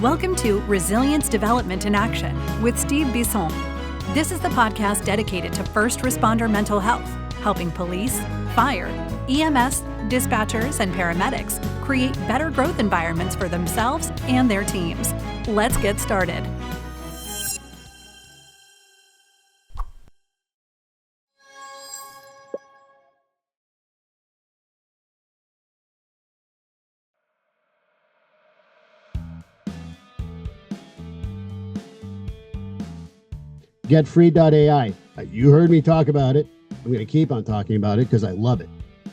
Welcome to Resilience Development in Action with Steve Bisson. This is the podcast dedicated to first responder mental health, helping police, fire, EMS, dispatchers, and paramedics create better growth environments for themselves and their teams. Let's get started. GetFree.ai. You heard me talk about it. I'm going to keep on talking about it because I love it.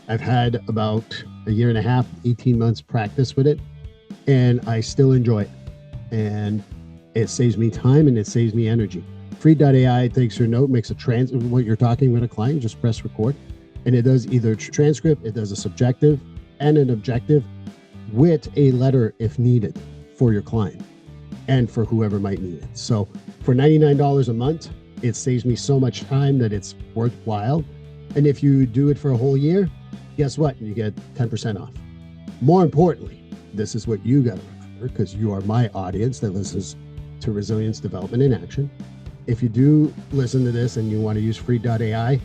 I've had about a year and a half, 18 months practice with it, and I still enjoy it. And it saves me time and it saves me energy. Free.ai takes your note, makes what you're talking with a client, just press record. And it does either transcript, it does a subjective and an objective with a letter if needed for your client and for whoever might need it. So for $99 a month, it saves me so much time that it's worthwhile. And if you do it for a whole year, guess what? You get 10% off. More importantly, this is what you got to remember because you are my audience that listens to Resilience Development in Action. If you do listen to this and you want to use free.ai,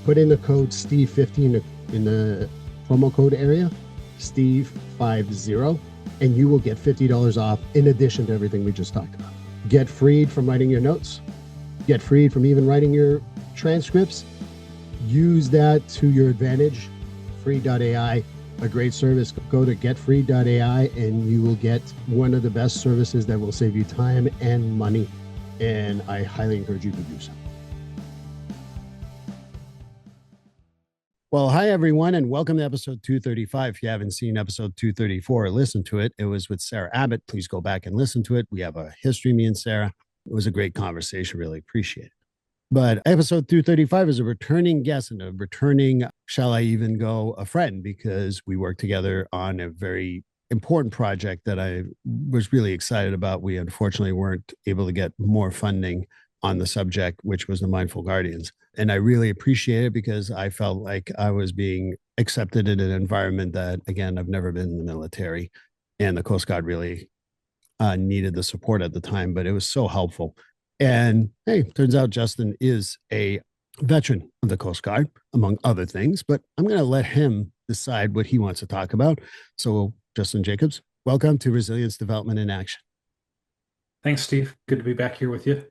put in the code STEVE50 in the promo code area, STEVE50, and you will get $50 off in addition to everything we just talked about. Get freed from writing your notes. Get freed from even writing your transcripts. Use that to your advantage. Free.ai, a great service. Go to getfree.ai and you will get one of the best services that will save you time and money. And I highly encourage you to do so. Well, hi, everyone, and welcome to episode 235. If you haven't seen episode 234 or listened to it, it was with Sarah Abbott. Please go back and listen to it. We have a history, me and Sarah. It was a great conversation. Really appreciate it. But episode 235 is a returning guest and a returning, shall I even go, a friend, because we worked together on a very important project that I was really excited about. We unfortunately weren't able to get more funding on the subject, which was the Mindful Guardians. And I really appreciate it because I felt like I was being accepted in an environment that, again, I've never been in the military. And the Coast Guard really needed the support at the time, but it was so helpful. And hey, turns out Justin is a veteran of the Coast Guard, among other things, but I'm going to let him decide what he wants to talk about. So, Justin Jacobs, welcome to Resilience Development in Action. Thanks, Steve. Good to be back here with you.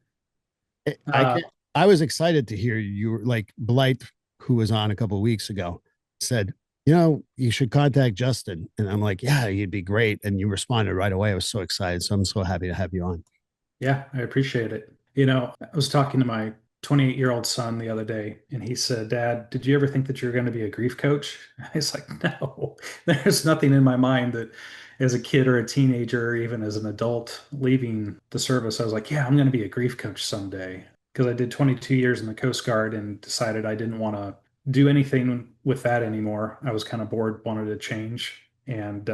I was excited to hear you, like Blight, who was on a couple of weeks ago, said, you should contact Justin. And I'm like, yeah, he'd be great. And you responded right away. I was so excited. So I'm so happy to have you on. Yeah, I appreciate it. I was talking to my 28-year-old son the other day, and he said, Dad, did you ever think that you were going to be a grief coach? I was like, no, there's nothing in my mind that as a kid or a teenager, or even as an adult leaving the service, I was like, yeah, I'm going to be a grief coach someday. Because I did 22 years in the Coast Guard and decided I didn't want to do anything with that anymore. I was kind of bored, wanted to change, and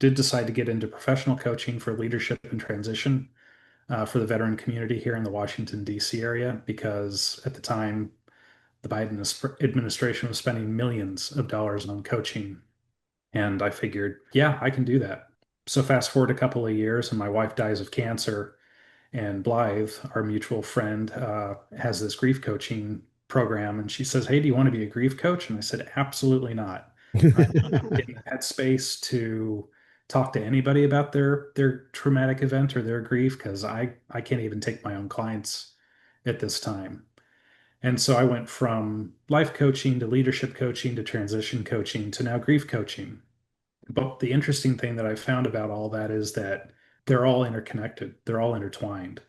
did decide to get into professional coaching for leadership and transition for the veteran community here in the Washington, D.C. area, because at the time, the Biden administration was spending millions of dollars on coaching. And I figured, yeah, I can do that. So fast forward a couple of years, and my wife dies of cancer. And Blythe, our mutual friend, has this grief coaching program. And she says, hey, do you want to be a grief coach? And I said, absolutely not. I'm not getting that space to talk to anybody about their traumatic event or their grief because I can't even take my own clients at this time. And so I went from life coaching to leadership coaching to transition coaching to now grief coaching. But the interesting thing that I found about all that is that they're all interconnected. They're all intertwined.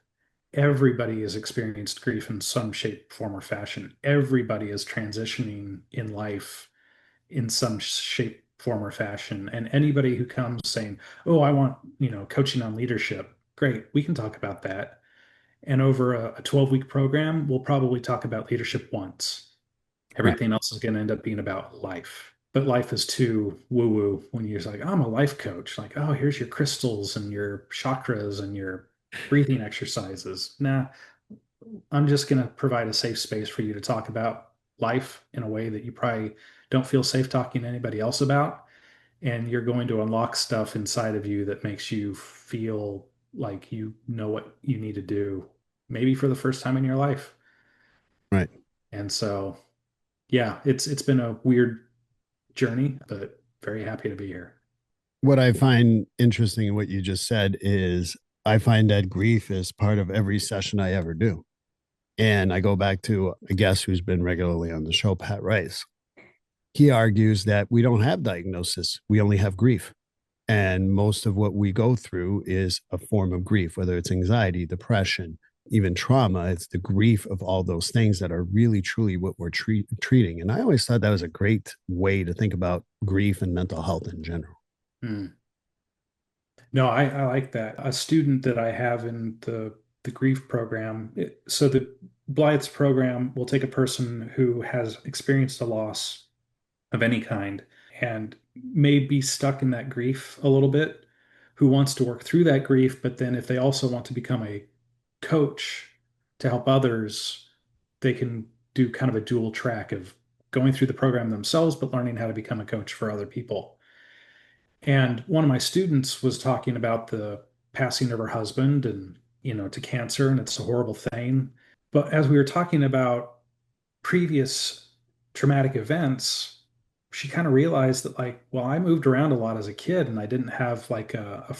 Everybody has experienced grief in some shape, form, or fashion. Everybody is transitioning in life in some shape, form, or fashion. And anybody who comes saying, oh, I want, coaching on leadership, great, we can talk about that. And over a 12-week program, we'll probably talk about leadership once. Everything else is going to end up being about life. But life is too woo-woo when you're like, oh, I'm a life coach. Like, oh, here's your crystals and your chakras and your breathing exercises. Nah, I'm just going to provide a safe space for you to talk about life in a way that you probably don't feel safe talking to anybody else about. and you're going to unlock stuff inside of you that makes you feel like you know what you need to do, maybe for the first time in your life. Right. And so, yeah, it's been a weird journey, but very happy to be here. What I find interesting in what you just said is I find that grief is part of every session I ever do. And I go back to a guest who's been regularly on the show, Pat Rice. He argues that we don't have diagnosis, we only have grief. And most of what we go through is a form of grief, whether it's anxiety, depression, even trauma. It's the grief of all those things that are really, truly what we're treating. And I always thought that was a great way to think about grief and mental health in general. Hmm. No, I like that. A student that I have in the grief program, so the Blythe's program will take a person who has experienced a loss of any kind and may be stuck in that grief a little bit, who wants to work through that grief, but then if they also want to become a coach to help others, they can do kind of a dual track of going through the program themselves, but learning how to become a coach for other people. And one of my students was talking about the passing of her husband and, to cancer, and it's a horrible thing. But as we were talking about previous traumatic events, she kind of realized that, like, well, I moved around a lot as a kid and I didn't have like a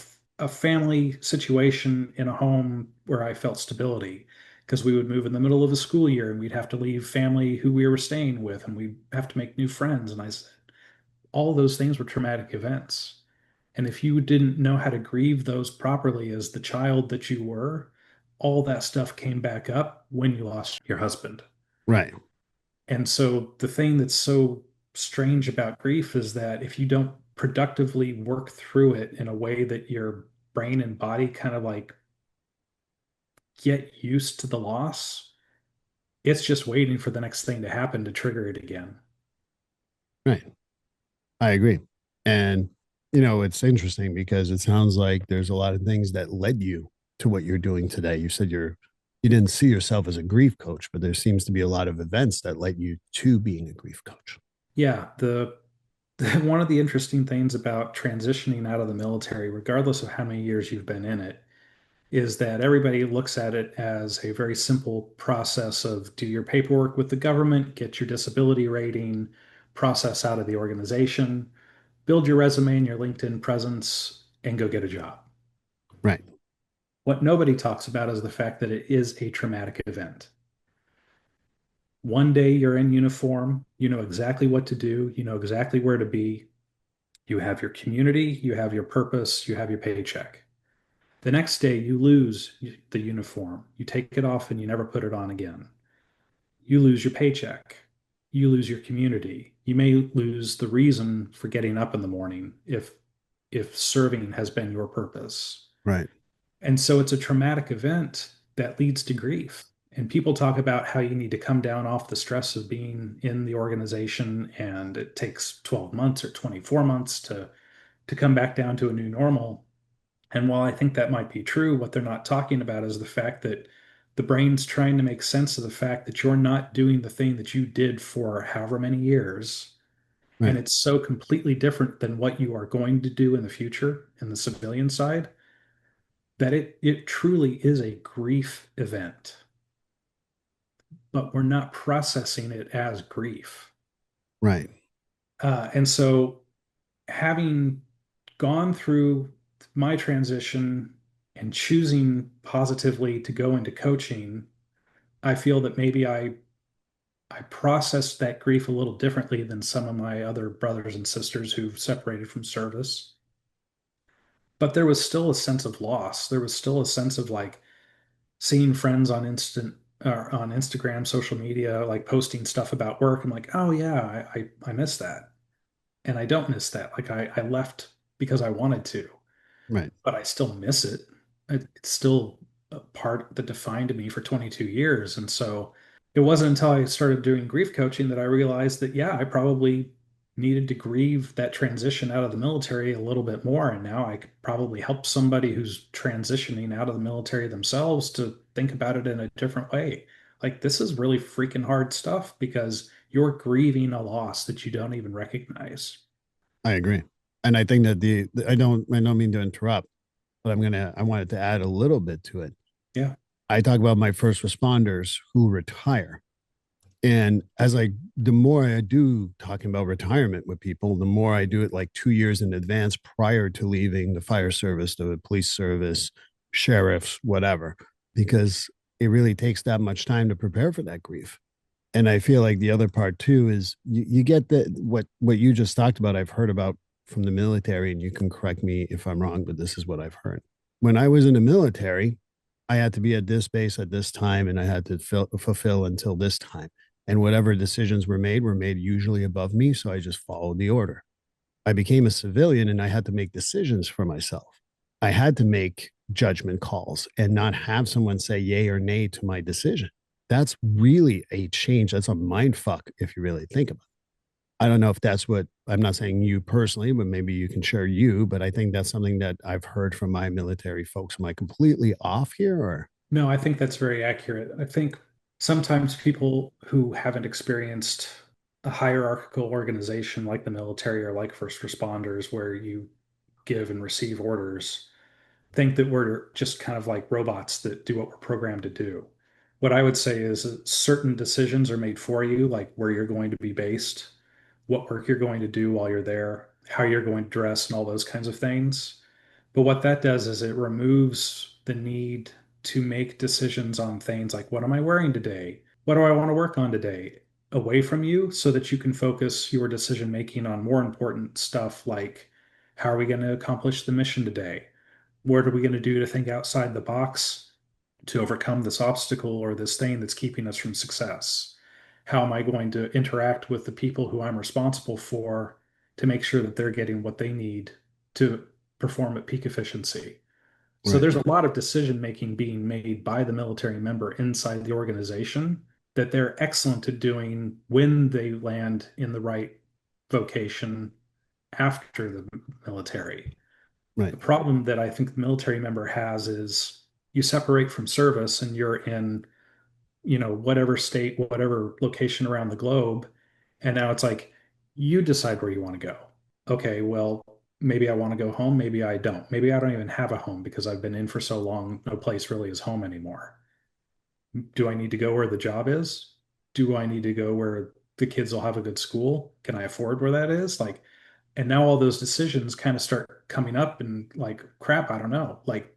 family situation in a home where I felt stability because we would move in the middle of a school year and we'd have to leave family who we were staying with and we'd have to make new friends. And I said, all those things were traumatic events. And if you didn't know how to grieve those properly as the child that you were, all that stuff came back up when you lost your husband. Right. And so the thing that's so strange about grief is that if you don't productively work through it in a way that your brain and body kind of like get used to the loss, it's just waiting for the next thing to happen to trigger it again. Right. I agree. And, it's interesting because it sounds like there's a lot of things that led you to what you're doing today. You said you didn't see yourself as a grief coach, but there seems to be a lot of events that led you to being a grief coach. Yeah, one of the interesting things about transitioning out of the military, regardless of how many years you've been in it, is that everybody looks at it as a very simple process of do your paperwork with the government, get your disability rating, process out of the organization, build your resume and your LinkedIn presence, and go get a job. Right. What nobody talks about is the fact that it is a traumatic event. One day you're in uniform, you know exactly what to do, you know exactly where to be, you have your community, you have your purpose, you have your paycheck. The next day, you lose the uniform. You take it off and you never put it on again. You lose your paycheck. You lose your community. You may lose the reason for getting up in the morning if serving has been your purpose. Right. And so it's a traumatic event that leads to grief. And people talk about how you need to come down off the stress of being in the organization, and it takes 12 months or 24 months to come back down to a new normal. And while I think that might be true, what they're not talking about is the fact that the brain's trying to make sense of the fact that you're not doing the thing that you did for however many years. And Right. it's so completely different than what you are going to do in the future in the civilian side that it truly is a grief event. But we're not processing it as grief. Right. And so having gone through my transition and choosing positively to go into coaching, I feel that maybe I processed that grief a little differently than some of my other brothers and sisters who've separated from service. But there was still a sense of loss. There was still a sense of like seeing friends on instant or on Instagram, social media, like posting stuff about work. I'm like, oh yeah, I miss that. And I don't miss that. Like I left because I wanted to, Right. but I still miss it. It's still a part that defined me for 22 years. And so it wasn't until I started doing grief coaching that I realized that, yeah, I probably needed to grieve that transition out of the military a little bit more. And now I could probably help somebody who's transitioning out of the military themselves to think about it in a different way. Like, this is really freaking hard stuff because you're grieving a loss that you don't even recognize. I agree. And I think that I don't mean to interrupt, but I wanted to add a little bit to it. Yeah. I talk about my first responders who retire. And the more I do talking about retirement with people, the more I do it like 2 years in advance prior to leaving the fire service, the police service, sheriffs, whatever, because it really takes that much time to prepare for that grief. And I feel like the other part too is you get what you just talked about. I've heard about from the military, and you can correct me if I'm wrong, but this is what I've heard. When I was in the military, I had to be at this base at this time, and I had to fulfill until this time. And whatever decisions were made usually above me. So I just followed the order. I became a civilian and I had to make decisions for myself. I had to make judgment calls and not have someone say yay or nay to my decision. That's really a change. That's a mind fuck if you really think about it. I don't know if that's what I'm not saying you personally, but maybe you can share you. But I think that's something that I've heard from my military folks. Am I completely off here or? No, I think that's very accurate. I think sometimes people who haven't experienced a hierarchical organization like the military or like first responders, where you give and receive orders, think that we're just kind of like robots that do what we're programmed to do. What I would say is that certain decisions are made for you, like where you're going to be based, what work you're going to do while you're there, how you're going to dress, and all those kinds of things. But what that does is it removes the need to make decisions on things like, what am I wearing today? What do I want to work on today? Away from you so that you can focus your decision making on more important stuff like, how are we going to accomplish the mission today? What are we going to do to think outside the box to overcome this obstacle or this thing that's keeping us from success? How am I going to interact with the people who I'm responsible for to make sure that they're getting what they need to perform at peak efficiency? So Right. there's a lot of decision making being made by the military member inside the organization that they're excellent at doing when they land in the right vocation after the military. Right. The problem that I think the military member has is you separate from service and you're in, whatever state, whatever location around the globe. And now it's like, you decide where you want to go. Okay, well, maybe I want to go home. Maybe I don't. Maybe I don't even have a home because I've been in for so long. No place really is home anymore. Do I need to go where the job is? Do I need to go where the kids will have a good school? Can I afford where that is? Like, and now all those decisions kind of start coming up and like, crap, I don't know. Like,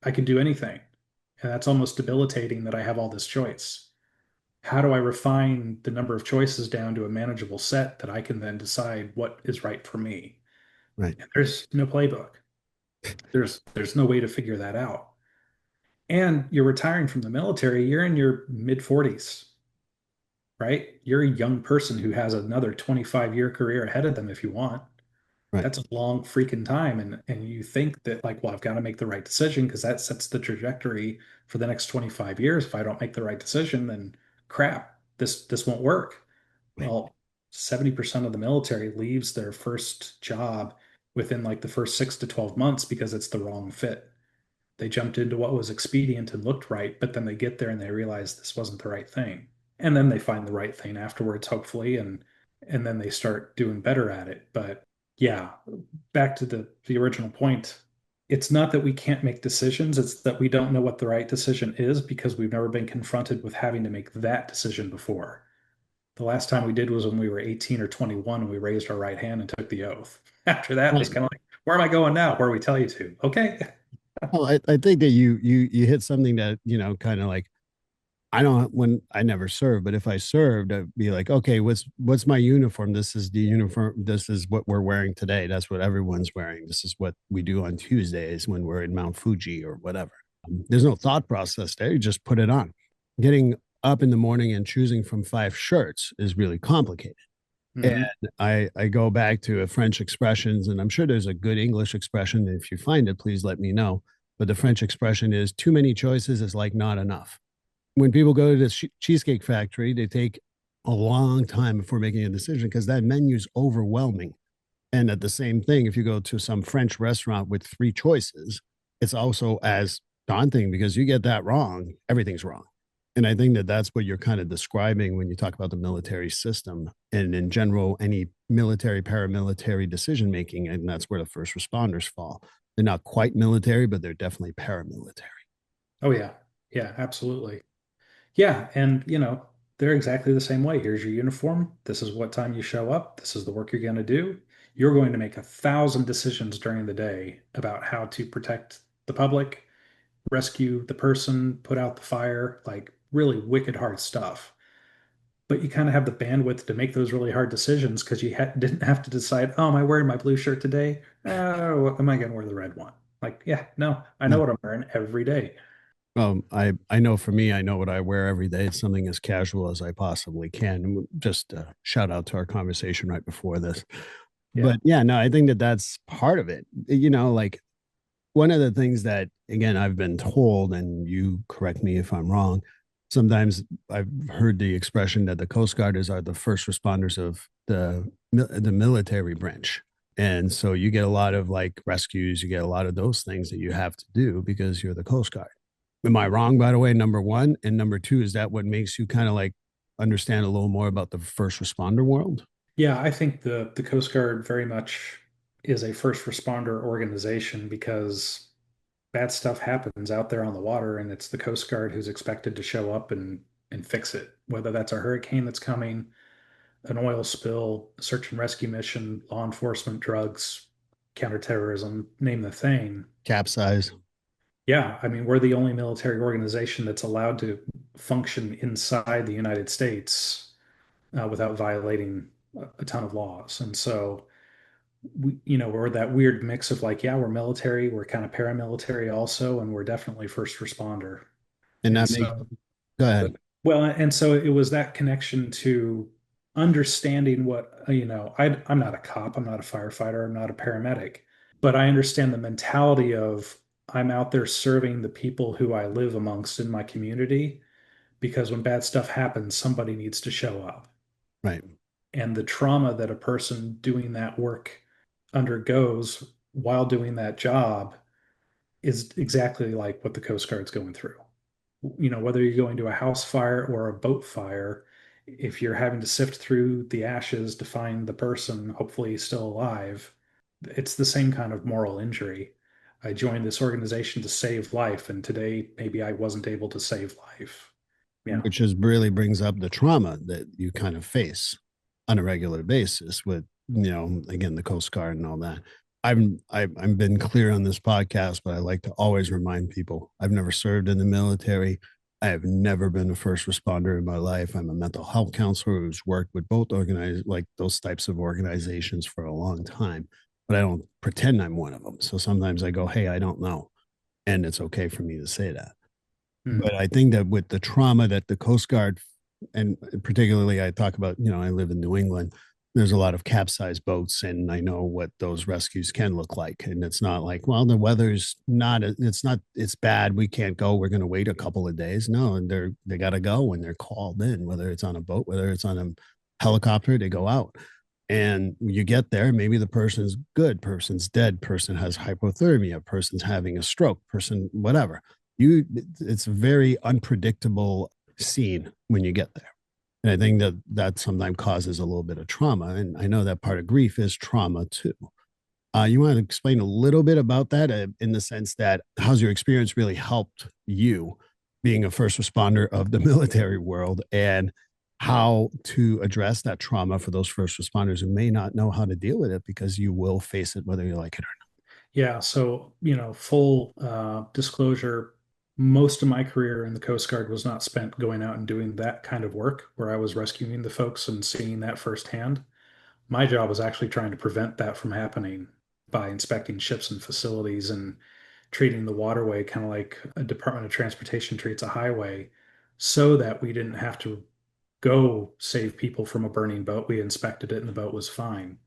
I can do anything. And that's almost debilitating that I have all this choice. How do I refine the number of choices down to a manageable set that I can then decide what is right for me? Right. And there's no playbook. There's no way to figure that out. And you're retiring from the military, you're in your mid 40s, right? You're a young person who has another 25-year career ahead of them if you want. Right. That's a long freaking time. And you think that like, well, I've got to make the right decision because that sets the trajectory for the next 25 years. If I don't make the right decision, then crap, this won't work. Right. Well, 70% of the military leaves their first job within like the first 6 to 12 months because it's the wrong fit. They jumped into what was expedient and looked right, but then they get there and they realize this wasn't the right thing. And then they find the right thing afterwards, hopefully, and then they start doing better at it. But yeah, back to the original point. It's not that we can't make decisions, it's that we don't know what the right decision is because we've never been confronted with having to make that decision before. The last time we did was when we were 18 or 21 and we raised our right hand and took the oath. After that, it was kind of like, where am I going now? Where we tell you to? Okay. Well, I think that you hit something that, kind of like, I don't, when I never served, but if I served, I'd be like, okay, what's my uniform? This is the uniform. This is what we're wearing today. That's what everyone's wearing. This is what we do on Tuesdays when we're in Mount Fuji or whatever. There's no thought process there. You just put it on. Getting up in the morning and choosing from 5 shirts is really complicated. And Mhm. I go back to a French expressions, and I'm sure there's a good English expression. If you find it, please let me know. But the French expression is too many choices is like not enough. When people go to the Cheesecake Factory, they take a long time before making a decision because that menu is overwhelming. And at the same thing, if you go to some French restaurant with 3 choices, it's also as daunting because you get that wrong, everything's wrong. And I think that that's what you're kind of describing when you talk about the military system and in general, any military, paramilitary decision making. And that's where the first responders fall. They're not quite military, but they're definitely paramilitary. Oh yeah. Yeah, absolutely. Yeah, and they're exactly the same way. Here's your uniform. This is what time you show up. This is the work you're going to do. You're going to make 1,000 decisions during the day about how to protect the public, rescue the person, put out the fire, like really wicked hard stuff. But you kind of have the bandwidth to make those really hard decisions because you didn't have to decide, oh, am I wearing my blue shirt today? Oh, am I going to wear the red one? Like, yeah, no, I know No. what I'm wearing every day. I know for me, I know what I wear every day. It's something as casual as I possibly can. Just shout out to our conversation right before this. Yeah. But yeah, no, I think that that's part of it. Like one of the things that, again, I've been told, and you correct me if I'm wrong, sometimes I've heard the expression that the Coast Guarders are the first responders of the military branch. And so you get a lot of like rescues, you get a lot of those things that you have to do because you're the Coast Guard. Am I wrong, by the way? Number one. And number two, is that what makes you kind of like understand a little more about the first responder world? Yeah, I think the Coast Guard very much is a first responder organization because bad stuff happens out there on the water, and it's the Coast Guard who's expected to show up and fix it. Whether that's a hurricane that's coming, an oil spill, a search and rescue mission, law enforcement, drugs, counterterrorism, name the thing. Capsize. Yeah, I mean, we're the only military organization that's allowed to function inside the United States without violating a ton of laws. And so we're that weird mix of like, yeah, we're military, we're kind of paramilitary also, and we're definitely first responder. And And that makes, so, go ahead. well, and so it was that connection to understanding what, I'm not a cop, I'm not a firefighter, I'm not a paramedic, but I understand the mentality of I'm out there serving the people who I live amongst in my community because when bad stuff happens, somebody needs to show up. Right. And the trauma that a person doing that work undergoes while doing that job is exactly like what the Coast Guard's going through. Whether you're going to a house fire or a boat fire, if you're having to sift through the ashes to find the person, hopefully still alive, it's the same kind of moral injury. I joined this organization to save life, and today maybe I wasn't able to save life. Yeah. Which is really brings up the trauma that you kind of face on a regular basis with, again, the Coast Guard and all that. I've been clear on this podcast, but I like to always remind people I've never served in the military. I have never been a first responder in my life. I'm a mental health counselor who's worked with both organized like those types of organizations for a long time, but I don't pretend I'm one of them. So sometimes I go, hey, I don't know. And it's okay for me to say that. Hmm. But I think that with the trauma that the Coast Guard, and particularly I talk about, I live in New England, there's a lot of capsized boats, and I know what those rescues can look like. And it's not like, well, the weather's not, it's bad. We can't go. We're going to wait a couple of days. No, and they got to go when they're called in, whether it's on a boat, whether it's on a helicopter, they go out. And you get there, maybe the person's good, person's dead, person has hypothermia, person's having a stroke, person, whatever. It's a very unpredictable scene when you get there. And I think that that sometimes causes a little bit of trauma. And I know that part of grief is trauma too. You want to explain a little bit about that in the sense that how's your experience really helped you being a first responder of the military world and how to address that trauma for those first responders who may not know how to deal with it because you will face it whether you like it or Yeah, so, full disclosure, most of my career in the Coast Guard was not spent going out and doing that kind of work where I was rescuing the folks and seeing that firsthand. My job was actually trying to prevent that from happening by inspecting ships and facilities and treating the waterway kind of like a Department of Transportation treats a highway so that we didn't have to go save people from a burning boat. We inspected it and the boat was fine.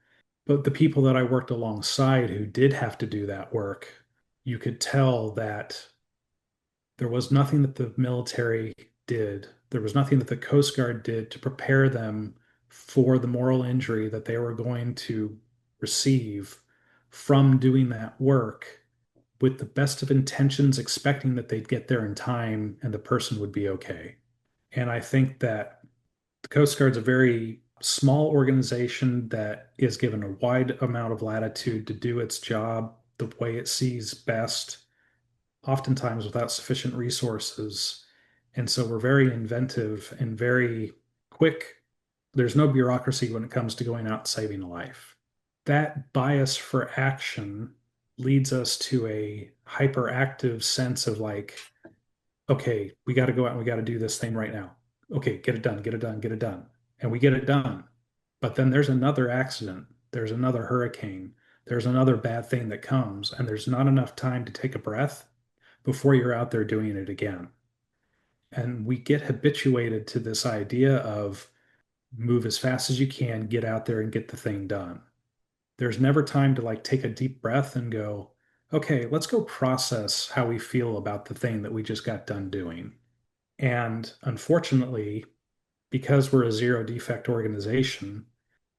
But the people that I worked alongside who did have to do that work, you could tell that there was nothing that the military did. There was nothing that the Coast Guard did to prepare them for the moral injury that they were going to receive from doing that work with the best of intentions, expecting that they'd get there in time and the person would be okay. And I think that the Coast Guard's a very small organization that is given a wide amount of latitude to do its job the way it sees best, oftentimes without sufficient resources. And so we're very inventive and very quick. There's no bureaucracy when it comes to going out and saving a life. That bias for action leads us to a hyperactive sense of like, okay, we got to go out and we got to do this thing right now. Okay, get it done, get it done, get it done. And we get it done. But then there's another accident, there's another hurricane, there's another bad thing that comes, and there's not enough time to take a breath before you're out there doing it again. And we get habituated to this idea of move as fast as you can, get out there and get the thing done. There's never time to like take a deep breath and go, okay, let's go process how we feel about the thing that we just got done doing. And unfortunately, because we're a zero defect organization,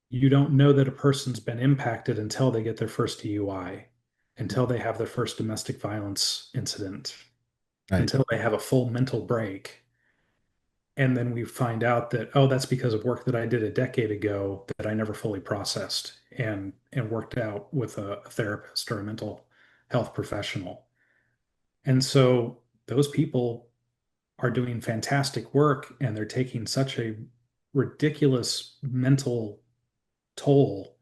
you don't know that a person's been impacted until they get their first DUI, until they have their first domestic violence incident, Right. until they have a full mental break. And then we find out that, oh, that's because of work that I did a decade ago that I never fully processed and worked out with a therapist or a mental health professional. And so those people are doing fantastic work and they're taking such a ridiculous mental toll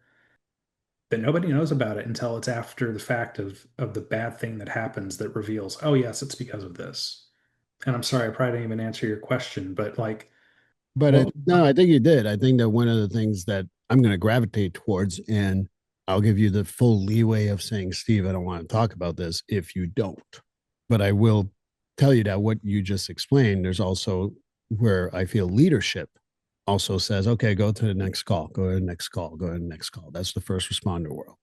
that nobody knows about it until it's after the fact of the bad thing that happens that reveals, oh yes, it's because of this. And I'm sorry, I probably didn't even answer your question, but like, But what? no, I think you did. I think that one of the things that I'm going to gravitate towards, and I'll give you the full leeway of saying, Steve, I don't want to talk about this if you don't. But I will tell you that what you just explained, there's also where I feel leadership also says, okay, go to the next call, go to the next call, go to the next call. That's the first responder world.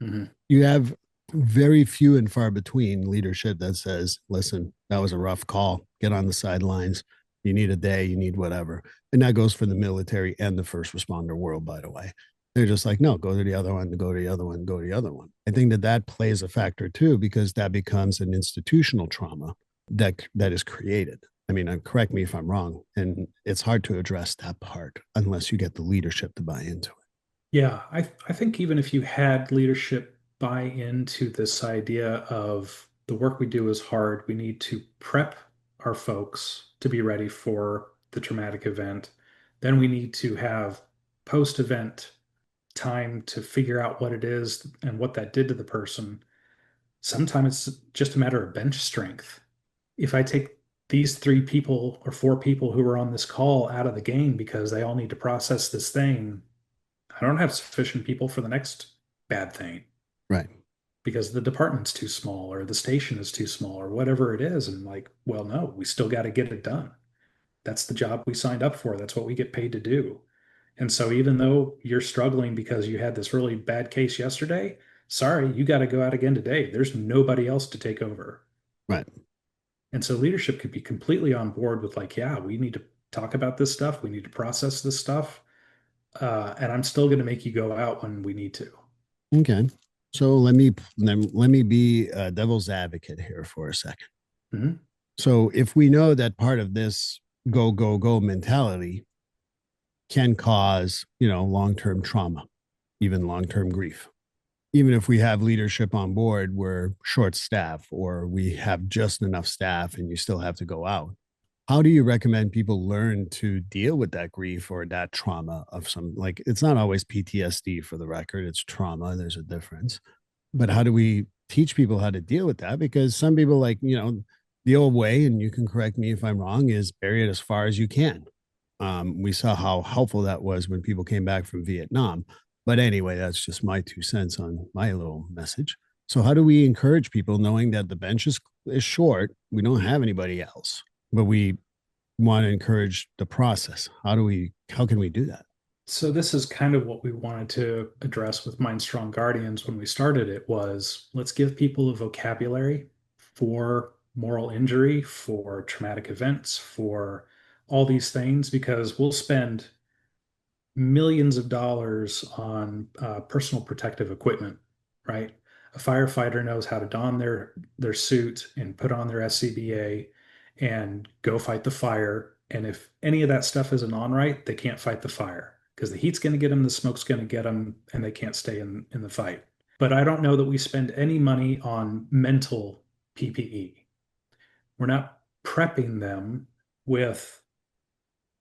Mhm. You have very few and far between leadership that says, listen, that was a rough call. Get on the sidelines. You need a day, you need whatever. And that goes for the military and the first responder world, by the way. They're just like, no, go to the other one, go to the other one, go to the other one. I think that that plays a factor too, because that becomes an institutional trauma that is created. I mean, correct me if I'm wrong. And it's hard to address that part unless you get the leadership to buy into it. Yeah, I think even if you had leadership buy into this idea of the work we do is hard, we need to prep our folks to be ready for the traumatic event. Then we need to have post-event time to figure out what it is and what that did to the person. Sometimes it's just a matter of bench strength. If I take these three people or four people who are on this call out of the game because they all need to process this thing, I don't have sufficient people for the next bad thing Right. because the department's too small or the station is too small or whatever it is. And like, well, no, we still got to get it done. That's the job we signed up for. That's what we get paid to do. And so even though you're struggling because you had this really bad case yesterday, sorry, you got to go out again today. There's nobody else to take over. Right. And so leadership could be completely on board with like, yeah, we need to talk about this stuff. We need to process this stuff. And I'm still going to make you go out when we need to. Okay. So let me be a devil's advocate here for a second. Mhm. So if we know that part of this go go go mentality can cause, long-term trauma, even long-term grief. Even if we have leadership on board, we're short staff or we have just enough staff and you still have to go out. How do you recommend people learn to deal with that grief or that trauma of some, like, it's not always PTSD for the record, it's trauma, there's a difference. But how do we teach people how to deal with that? Because some people, like, the old way, and you can correct me if I'm wrong, is bury it as far as you can. We saw how helpful that was when people came back from Vietnam. But anyway, that's just my 2 cents on my little message. So how do we encourage people knowing that the bench is short? We don't have anybody else, but we want to encourage the process. How can we do that? So this is kind of what we wanted to address with Mind Strong Guardians when we started it was let's give people a vocabulary for moral injury, for traumatic events, for all these things, because we'll spend millions of dollars on personal protective equipment, right? A firefighter knows how to don their suit and put on their SCBA and go fight the fire. And if any of that stuff isn't on right, they can't fight the fire because the heat's going to get them, the smoke's going to get them, and they can't stay in the fight. But I don't know that we spend any money on mental PPE. We're not prepping them with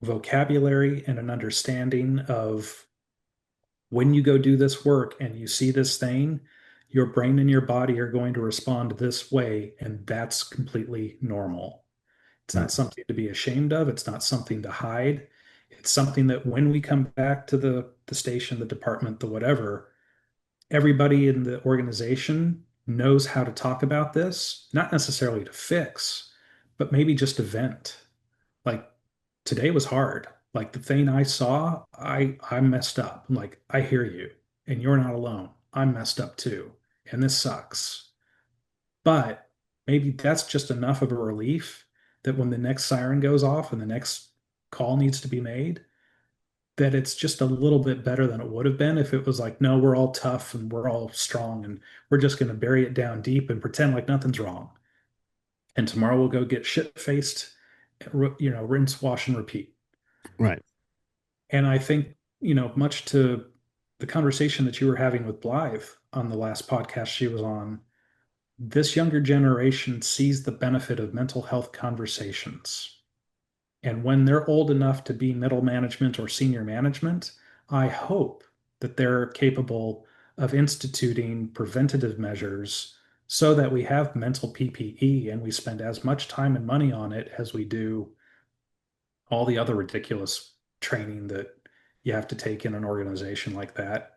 vocabulary and an understanding of when you go do this work and you see this thing, your brain and your body are going to respond this way, and that's completely normal. It's Right. not something to be ashamed of. It's not something to hide. It's something that when we come back to the station, the department, the whatever, everybody in the organization knows how to talk about this, not necessarily to fix, but maybe just to vent. Like today was hard. Like the thing I saw, I messed up. I'm like, I hear you, and you're not alone. I'm messed up too, and this sucks. But maybe that's just enough of a relief that when the next siren goes off and the next call needs to be made, that it's just a little bit better than it would have been if it was like, no, we're all tough and we're all strong and we're just going to bury it down deep and pretend like nothing's wrong. And tomorrow we'll go get shit faced, rinse, wash, and repeat. Right. And I think, much to the conversation that you were having with Blythe on the last podcast she was on, this younger generation sees the benefit of mental health conversations. And when they're old enough to be middle management or senior management, I hope that they're capable of instituting preventative measures so that we have mental PPE and we spend as much time and money on it as we do all the other ridiculous training that you have to take in an organization like that.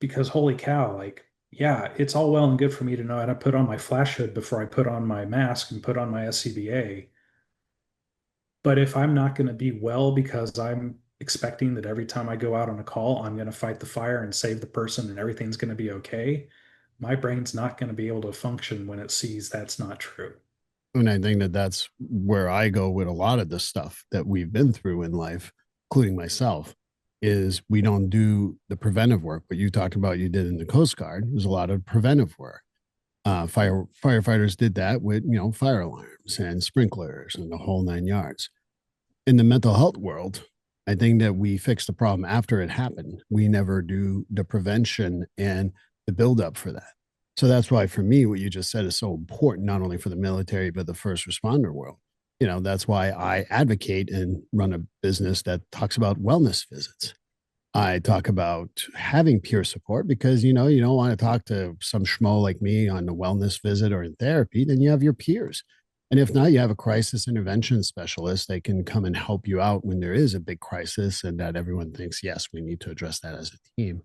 Because holy cow, like, yeah, it's all well and good for me to know how to put on my flash hood before I put on my mask and put on my SCBA. But if I'm not going to be well because I'm expecting that every time I go out on a call, I'm going to fight the fire and save the person and everything's going to be okay, my brain's not going to be able to function when it sees that's not true. And I think that that's where I go with a lot of the stuff that we've been through in life, including myself, is we don't do the preventive work. What you talked about, you did in the Coast Guard, there's a lot of preventive work. Firefighters did that with, fire alarms and sprinklers and the whole 9 yards. In the mental health world, I think that we fix the problem after it happened. We never do the prevention and the buildup for that. So that's why, for me, what you just said is so important, not only for the military, but the first responder world. That's why I advocate and run a business that talks about wellness visits. I talk about having peer support because, you don't want to talk to some schmo like me on the wellness visit or in therapy. Then you have your peers. And if not, you have a crisis intervention specialist that can come and help you out when there is a big crisis and that everyone thinks, yes, we need to address that as a team.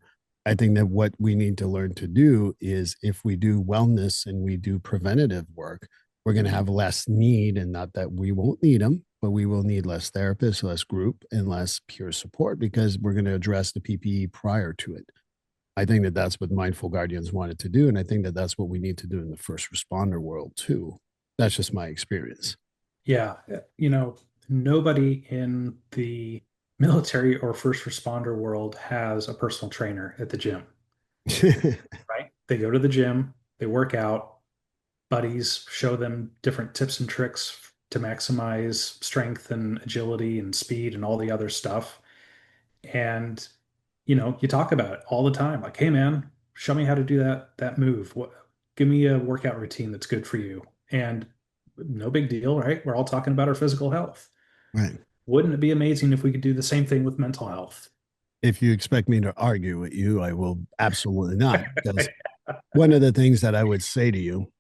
I think that what we need to learn to do is if we do wellness and we do preventative work, we're going to have less need, and not that we won't need them, but we will need less therapists, less group, and less peer support because we're going to address the PPE prior to it. I think that that's what Mindful Guardians wanted to do. And I think that that's what we need to do in the first responder world too. That's just my experience. Yeah. Nobody in the military or first responder world has a personal trainer at the gym, right? They go to the gym, they work out, buddies show them different tips and tricks to maximize strength and agility and speed and all the other stuff. And you talk about it all the time. Like, hey man, show me how to do that move. Give me a workout routine that's good for you. And no big deal, right? We're all talking about our physical health. Right. Wouldn't it be amazing if we could do the same thing with mental health? If you expect me to argue with you, I will absolutely not. Because one of the things that I would say to you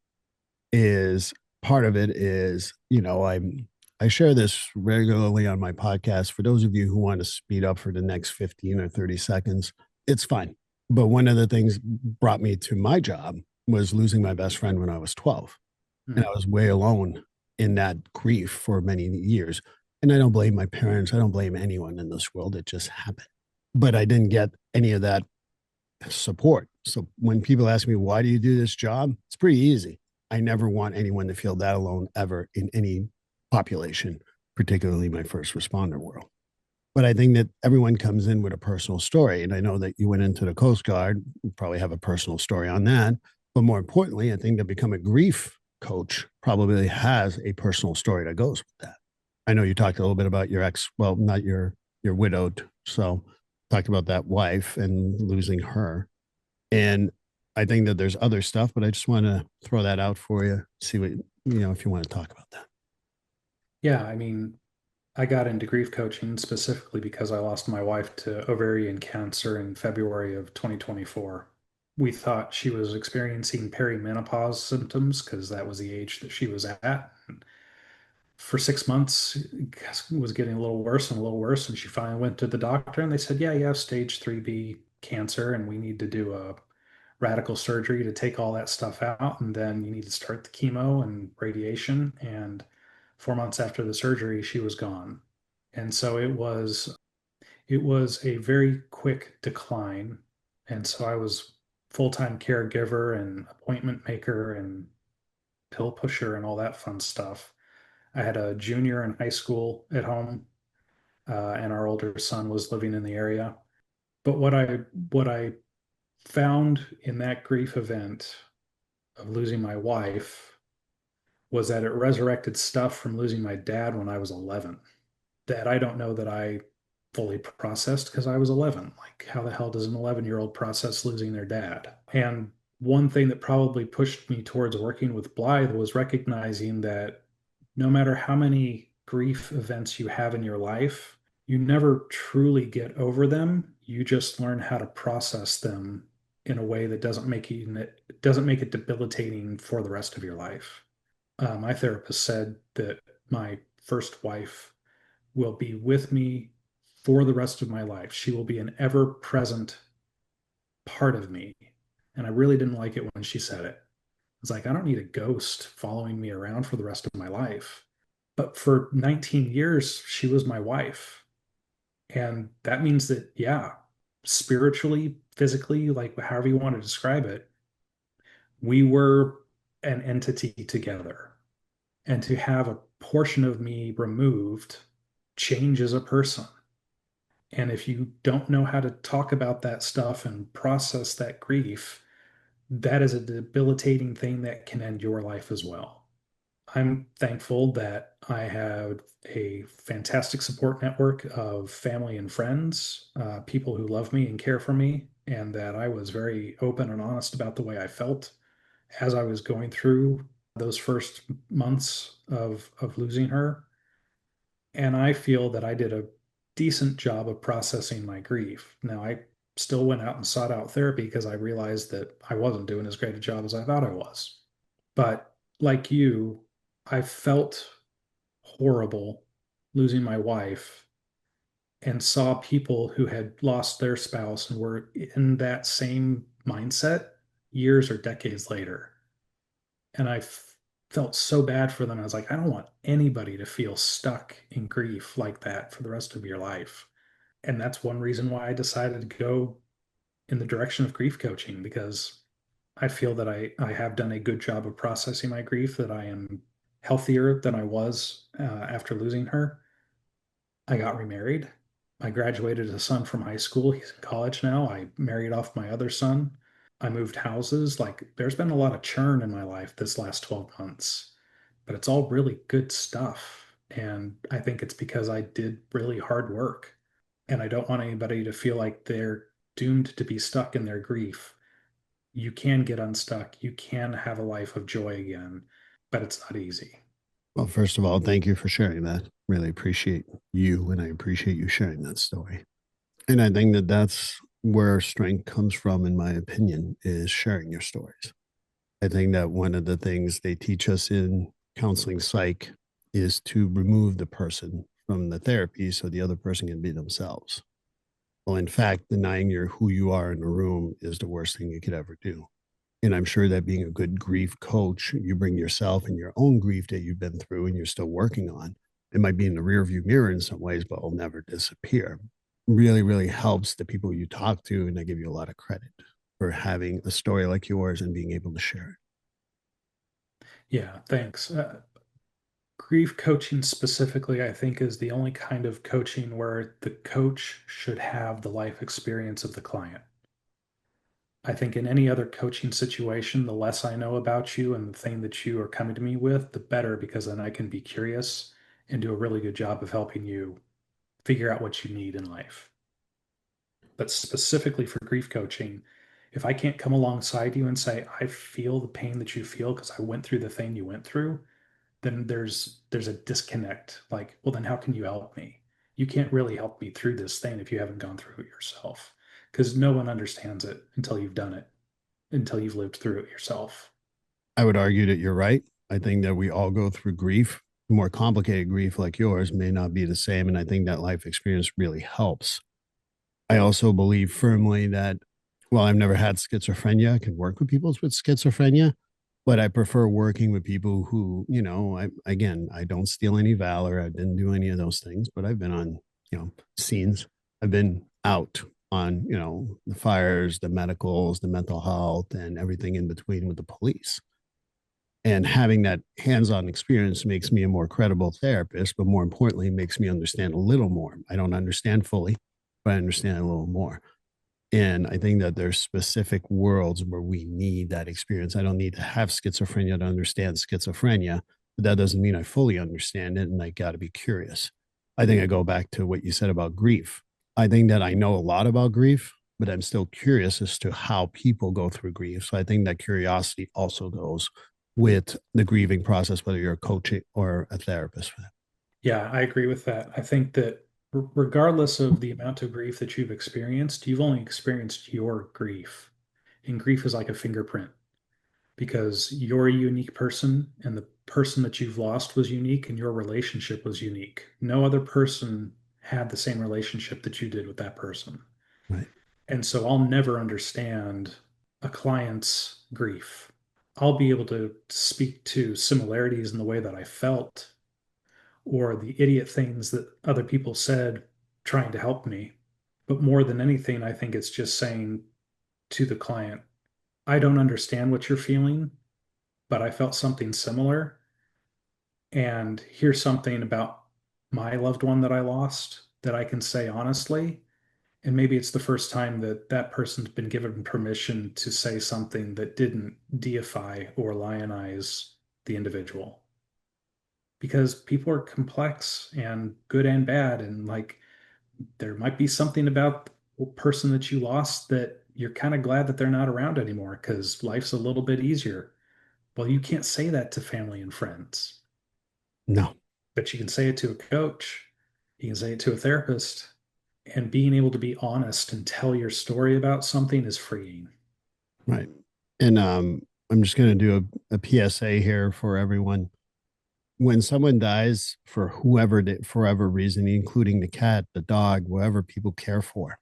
is part of it is, I share this regularly on my podcast. For those of you who want to speed up for the next 15 or 30 seconds, it's fine. But one of the things brought me to my job was losing my best friend when I was 12. And I was way alone in that grief for many years. And I don't blame my parents. I don't blame anyone in this world. It just happened. But I didn't get any of that support. So when people ask me, why do you do this job? It's pretty easy. I never want anyone to feel that alone ever in any population, particularly my first responder world. But I think that everyone comes in with a personal story. And I know that you went into the Coast Guard, you probably have a personal story on that. But more importantly, I think to become a grief coach probably has a personal story that goes with that. I know you talked a little bit about your ex, well, not your widowed. So talked about that wife and losing her. And I think that there's other stuff, but I just want to throw that out for you. See what, if you want to talk about that. Yeah, I mean, I got into grief coaching specifically because I lost my wife to ovarian cancer in February of 2024. We thought she was experiencing perimenopause symptoms because that was the age that she was at. For 6 months, it was getting a little worse and a little worse. And she finally went to the doctor and they said, yeah, you have stage 3B cancer and we need to do a radical surgery to take all that stuff out. And then you need to start the chemo and radiation. And 4 months after the surgery, she was gone. And so it was a very quick decline. And so I was full-time caregiver and appointment maker and pill pusher and all that fun stuff. I had a junior in high school at home, and our older son was living in the area. But what I found in that grief event of losing my wife was that it resurrected stuff from losing my dad when I was 11 that I don't know that I fully processed because I was 11. Like, how the hell does an 11-year-old process losing their dad? And one thing that probably pushed me towards working with Blythe was recognizing that no matter how many grief events you have in your life, you never truly get over them. You just learn how to process them in a way that doesn't make it debilitating for the rest of your life. My therapist said that my first wife will be with me for the rest of my life. She will be an ever present part of me. And I really didn't like it when she said it. It's like, I don't need a ghost following me around for the rest of my life. But for 19 years, she was my wife. And that means that, yeah, spiritually, physically, like however you want to describe it, we were an entity together. And to have a portion of me removed changes a person. And if you don't know how to talk about that stuff and process that grief, that is a debilitating thing that can end your life as well. I'm thankful that I have a fantastic support network of family and friends, people who love me and care for me, and that I was very open and honest about the way I felt as I was going through those first months of losing her. And I feel that I did a decent job of processing my grief. Now, I still went out and sought out therapy because I realized that I wasn't doing as great a job as I thought I was. But like you, I felt horrible losing my wife and saw people who had lost their spouse and were in that same mindset years or decades later. And felt so bad for them. I was like, I don't want anybody to feel stuck in grief like that for the rest of your life. And that's one reason why I decided to go in the direction of grief coaching because I feel that I have done a good job of processing my grief, that I am healthier than I was after losing her. I got remarried. I graduated a son from high school. He's in college now. I married off my other son. I moved houses. Like, there's been a lot of churn in my life this last 12 months, but it's all really good stuff. And I think it's because I did really hard work. And I don't want anybody to feel like they're doomed to be stuck in their grief. You can get unstuck. You can have a life of joy again, but it's not easy. Well, first of all, thank you for sharing that. Really appreciate you, and I appreciate you sharing that story. And I think that that's where strength comes from, in my opinion, is sharing your stories. I think that one of the things they teach us in counseling psych is to remove the person from the therapy so the other person can be themselves. Well, in fact, denying your who you are in a room is the worst thing you could ever do. And I'm sure that being a good grief coach, you bring yourself and your own grief that you've been through and you're still working on. It might be in the rearview mirror in some ways, but will never disappear. Really, really helps the people you talk to. And I give you a lot of credit for having a story like yours and being able to share it. Yeah, thanks. Grief coaching specifically, I think, is the only kind of coaching where the coach should have the life experience of the client. I think in any other coaching situation, the less I know about you and the thing that you are coming to me with, the better, because then I can be curious and do a really good job of helping you figure out what you need in life. But specifically for grief coaching, if I can't come alongside you and say, I feel the pain that you feel because I went through the thing you went through, then there's a disconnect. Like, well, then how can you help me? You can't really help me through this thing if you haven't gone through it yourself, because no one understands it until you've done it, until you've lived through it yourself. I would argue that you're right. I think that we all go through grief. More complicated grief like yours may not be the same. And I think that life experience really helps. I also believe firmly that, well, I've never had schizophrenia. I can work with people with schizophrenia, but I prefer working with people who, I don't steal any valor. I didn't do any of those things, but I've been on, scenes. I've been out on, the fires, the medicals, the mental health, and everything in between with the police. And having that hands-on experience makes me a more credible therapist, but more importantly, makes me understand a little more. I don't understand fully, but I understand a little more. And I think that there's specific worlds where we need that experience. I don't need to have schizophrenia to understand schizophrenia, but that doesn't mean I fully understand it. And I got to be curious. I think I go back to what you said about grief. I think that I know a lot about grief, but I'm still curious as to how people go through grief. So I think that curiosity also goes with the grieving process, whether you're a coach or a therapist for that. Yeah, I agree with that. I think that regardless of the amount of grief that you've experienced, you've only experienced your grief. And grief is like a fingerprint because you're a unique person and the person that you've lost was unique and your relationship was unique. No other person had the same relationship that you did with that person. Right. And so I'll never understand a client's grief. I'll be able to speak to similarities in the way that I felt or the idiot things that other people said trying to help me. But more than anything, I think it's just saying to the client, I don't understand what you're feeling, but I felt something similar. And here's something about my loved one that I lost that I can say honestly. And maybe it's the first time that that person's been given permission to say something that didn't deify or lionize the individual. Because people are complex and good and bad. And like there might be something about the person that you lost that you're kind of glad that they're not around anymore because life's a little bit easier. Well, you can't say that to family and friends, No. but you can say it to a coach, you can say it to a therapist, and being able to be honest and tell your story about something is freeing. Right. And I'm just going to do a PSA here for everyone. When someone dies for forever reason, including the cat, the dog, whatever people care for,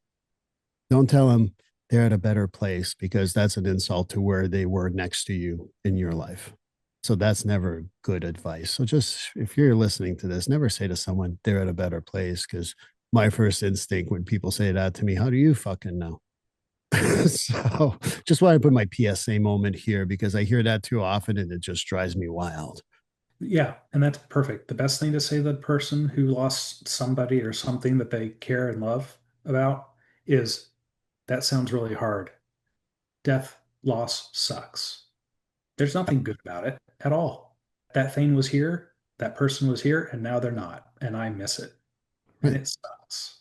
don't tell them they're at a better place because that's an insult to where they were next to you in your life. So that's never good advice. So just if you're listening to this, never say to someone they're at a better place because my first instinct when people say that to me, how do you fucking know? So just want to put my PSA moment here because I hear that too often and it just drives me wild. Yeah, and that's perfect. The best thing to say to the person who lost somebody or something that they care and love about is that sounds really hard. Death, loss sucks. There's nothing good about it at all. That thing was here, that person was here, and now they're not, and I miss it, and Right. it sucks.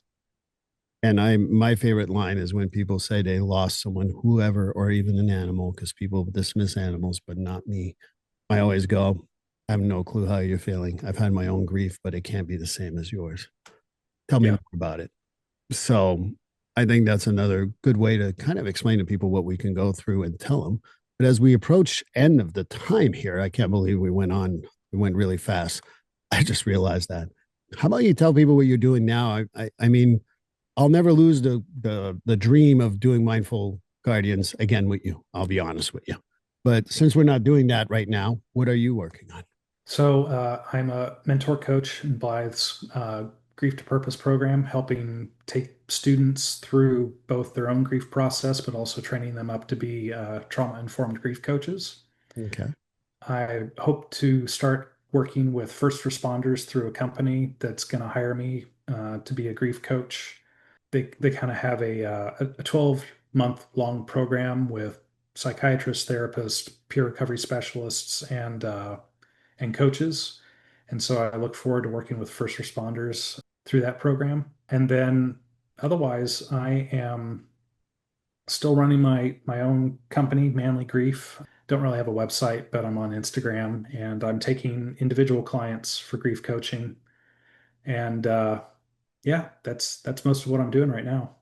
And my favorite line is when people say they lost someone, whoever, or even an animal, because people dismiss animals, but not me. I always go, I have no clue how you're feeling. I've had my own grief, but it can't be the same as yours. Tell me Yeah, more about it. So I think that's another good way to kind of explain to people what we can go through and tell them. But as we approach end of the time here, I can't believe we went really fast. I just realized that. How about you tell people what you're doing now? I mean, I'll never lose the dream of doing mindful guardians again with you. I'll be honest with you. But since we're not doing that right now, what are you working on? so I'm a mentor coach in Blythe's Grief to Purpose program, helping take students through both their own grief process, but also training them up to be trauma-informed grief coaches. Okay. I hope to start working with first responders through a company that's going to hire me to be a grief coach. They kind of have a 12-month long program with psychiatrists, therapists, peer recovery specialists, and coaches. And so I look forward to working with first responders through that program. And then otherwise, I am still running my own company, Manly Grief. Don't really have a website, but I'm on Instagram, and I'm taking individual clients for grief coaching. And yeah, that's most of what I'm doing right now.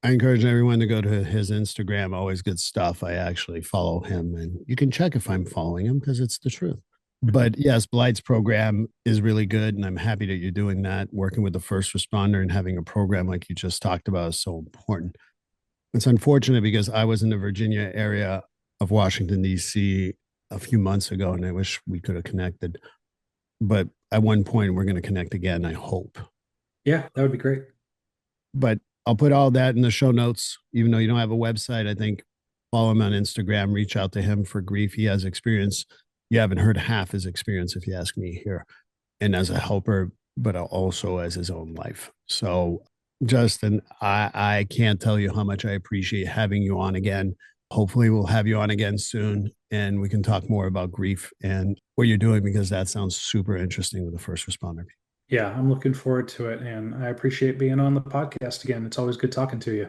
I encourage everyone to go to his Instagram. Always good stuff. I actually follow him, and you can check if I'm following him because it's the truth. But yes, Blight's program is really good, and I'm happy that you're doing that. Working with the first responder and having a program like you just talked about is so important. It's unfortunate because I was in the Virginia area of Washington, D.C. a few months ago, and I wish we could have connected. But at one point, we're going to connect again, I hope. Yeah, that would be great. But I'll put all that in the show notes. Even though you don't have a website, I think follow him on Instagram, reach out to him for grief. He has experience. You haven't heard half his experience, if you ask me, here. And as a helper, but also as his own life. So, Justin, I can't tell you how much I appreciate having you on again. Hopefully, we'll have you on again soon, and we can talk more about grief and what you're doing, because that sounds super interesting with the first responder. Yeah, I'm looking forward to it. And I appreciate being on the podcast again. It's always good talking to you.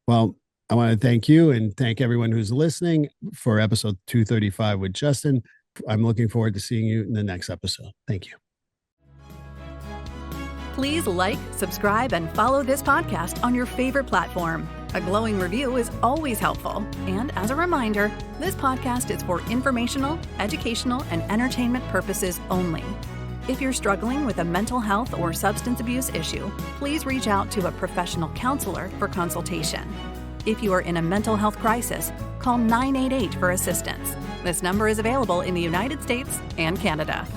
Well, I want to thank you and thank everyone who's listening for episode 235 with Justin. I'm looking forward to seeing you in the next episode. Thank you. Please like, subscribe, and follow this podcast on your favorite platform. A glowing review is always helpful. And as a reminder, this podcast is for informational, educational, and entertainment purposes only. If you're struggling with a mental health or substance abuse issue, please reach out to a professional counselor for consultation. If you are in a mental health crisis, call 988 for assistance. This number is available in the United States and Canada.